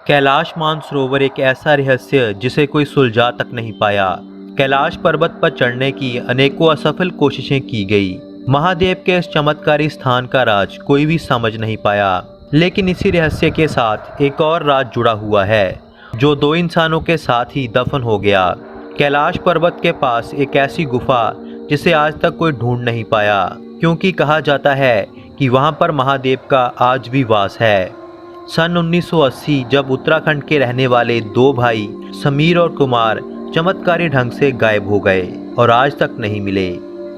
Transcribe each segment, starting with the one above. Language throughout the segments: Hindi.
कैलाश मानसरोवर एक ऐसा रहस्य जिसे कोई सुलझा तक नहीं पाया। कैलाश पर्वत पर चढ़ने की अनेकों असफल कोशिशें की गई। महादेव के इस चमत्कारी स्थान का राज कोई भी समझ नहीं पाया। लेकिन इसी रहस्य के साथ एक और राज जुड़ा हुआ है जो दो इंसानों के साथ ही दफन हो गया। कैलाश पर्वत के पास एक ऐसी गुफा जिसे आज तक कोई ढूंढ नहीं पाया, क्योंकि कहा जाता है कि वहां पर महादेव का आज भी वास है। सन 1980 जब उत्तराखंड के रहने वाले दो भाई समीर और कुमार चमत्कारी ढंग से गायब हो गए और आज तक नहीं मिले।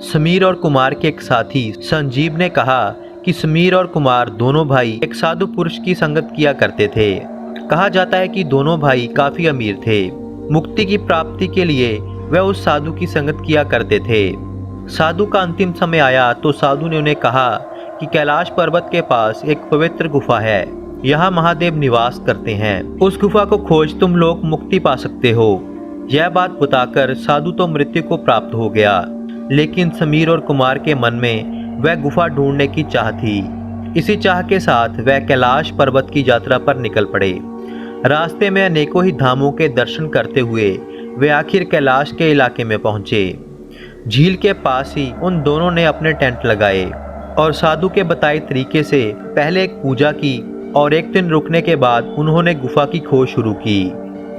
समीर और कुमार के एक साथी संजीव ने कहा कि समीर और कुमार दोनों भाई एक साधु पुरुष की संगत किया करते थे। कहा जाता है कि दोनों भाई काफी अमीर थे। मुक्ति की प्राप्ति के लिए वह उस साधु की संगत किया करते थे। साधु का अंतिम समय आया तो साधु ने उन्हें कहा कि कैलाश पर्वत के पास एक पवित्र गुफा है, यहाँ महादेव निवास करते हैं। उस गुफा को खोज तुम लोग मुक्ति पा सकते हो। यह बात बताकर साधु तो मृत्यु को प्राप्त हो गया, लेकिन समीर और कुमार के मन में वह गुफा ढूंढने की चाह थी। इसी चाह के साथ वह कैलाश पर्वत की यात्रा पर निकल पड़े। रास्ते में अनेकों ही धामों के दर्शन करते हुए वे आखिर कैलाश के इलाके में पहुंचे। झील के पास ही उन दोनों ने अपने टेंट लगाए और साधु के बताए तरीके से पहले एक पूजा की और एक दिन रुकने के बाद उन्होंने गुफा की खोज शुरू की।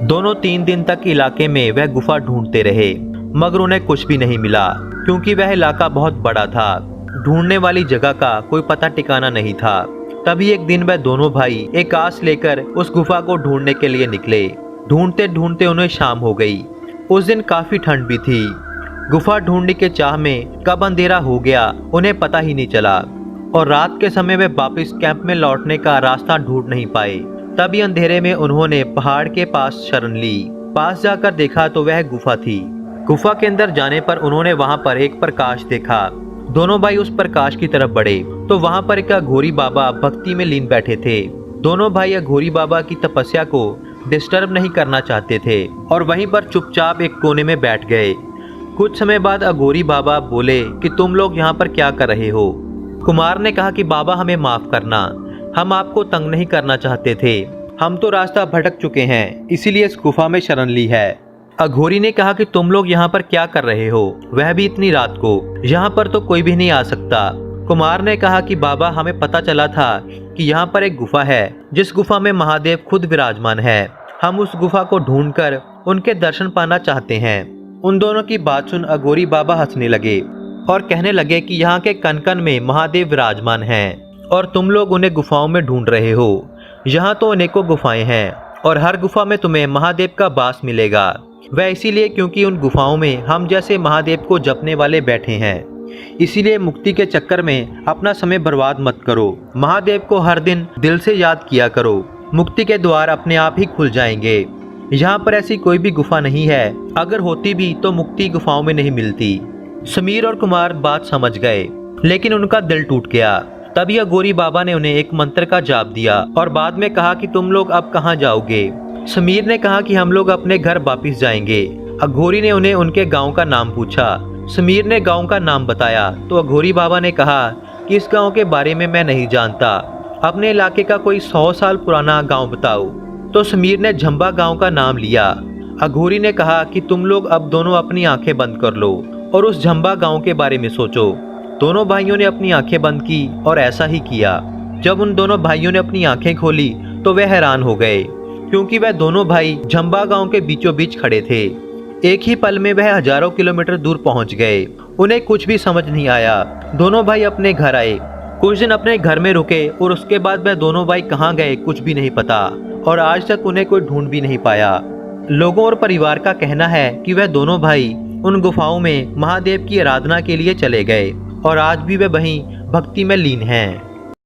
दोनों 3 दिन तक इलाके में वह गुफा ढूंढते रहे, मगर उन्हें कुछ भी नहीं मिला, क्योंकि वह इलाका बहुत बड़ा था। ढूंढने वाली जगह का कोई पता ठिकाना नहीं था। तभी एक दिन वह दोनों भाई एक आस लेकर उस गुफा को ढूंढने के लिए निकले। ढूंढते ढूंढते उन्हें शाम हो गई। उस दिन काफी ठंड भी थी। गुफा ढूंढने के चाह में कब अंधेरा हो गया उन्हें पता ही नहीं चला और रात के समय वे वापस कैंप में लौटने का रास्ता ढूंढ नहीं पाए। तभी अंधेरे में उन्होंने पहाड़ के पास शरण ली। पास जाकर देखा तो वह गुफा थी। गुफा के अंदर जाने पर उन्होंने वहां पर एक प्रकाश देखा। दोनों भाई उस प्रकाश की तरफ बढ़े तो वहां पर एक अघोरी बाबा भक्ति में लीन बैठे थे। दोनों भाई अघोरी बाबा की तपस्या को डिस्टर्ब नहीं करना चाहते थे और वहीं पर चुपचाप एक कोने में बैठ गए। कुछ समय बाद अघोरी बाबा बोले कि तुम लोग यहाँ पर क्या कर रहे हो। कुमार ने कहा कि बाबा हमें माफ करना, हम आपको तंग नहीं करना चाहते थे। हम तो रास्ता भटक चुके हैं, इसीलिए इस गुफा में शरण ली है। अघोरी ने कहा कि तुम लोग यहाँ पर क्या कर रहे हो, वह भी इतनी रात को, यहाँ पर तो कोई भी नहीं आ सकता। कुमार ने कहा कि बाबा हमें पता चला था कि यहाँ पर एक गुफा है जिस गुफा में महादेव खुद विराजमान है। हम उस गुफा को ढूंढकर उनके दर्शन पाना चाहते हैं। उन दोनों की बात सुन अघोरी बाबा हंसने लगे और कहने लगे कि यहाँ के कण कण में महादेव विराजमान हैं और तुम लोग उन्हें गुफाओं में ढूंढ रहे हो। यहाँ तो अनेकों गुफाएं हैं और हर गुफा में तुम्हें महादेव का वास मिलेगा। वह इसीलिए क्योंकि उन गुफाओं में हम जैसे महादेव को जपने वाले बैठे हैं। इसीलिए मुक्ति के चक्कर में अपना समय बर्बाद मत करो। महादेव को हर दिन दिल से याद किया करो, मुक्ति के द्वार अपने आप ही खुल जाएंगे। यहाँ पर ऐसी कोई भी गुफा नहीं है, अगर होती भी तो मुक्ति गुफाओं में नहीं मिलती। समीर और कुमार बात समझ गए, लेकिन उनका दिल टूट गया। तभी अघोरी बाबा ने उन्हें एक मंत्र का जाप दिया और बाद में कहा कि तुम लोग अब कहाँ जाओगे। समीर ने कहा कि हम लोग अपने घर वापिस जाएंगे। अघोरी ने उन्हें उनके गांव का नाम पूछा। समीर ने गांव का नाम बताया तो अघोरी बाबा ने कहा कि इस गांव के बारे में मैं नहीं जानता, अपने इलाके का कोई 100 साल पुराना गाँव बताओ। तो समीर ने झंबा गाँव का नाम लिया। अघोरी ने कहा कि तुम लोग अब दोनों अपनी आंखें बंद कर लो और उस झंबा गांव के बारे में सोचो। दोनों भाइयों ने अपनी आंखें बंद की और ऐसा ही किया। जब उन दोनों भाइयों ने अपनी आंखें खोली तो वह हैरान हो गए, क्योंकि वह दोनों भाई झंबा गांव के बीचों बीच खड़े थे। एक ही पल में वह हजारों किलोमीटर दूर पहुंच गए। उन्हें कुछ भी समझ नहीं आया। दोनों भाई अपने घर आए, कुछ दिन अपने घर में रुके और उसके बाद वह दोनों भाई कहाँ गए कुछ भी नहीं पता और आज तक उन्हें कोई ढूंढ भी नहीं पाया। लोगों और परिवार का कहना है कि वह दोनों भाई उन गुफाओं में महादेव की आराधना के लिए चले गए और आज भी वे वहीं भक्ति में लीन हैं।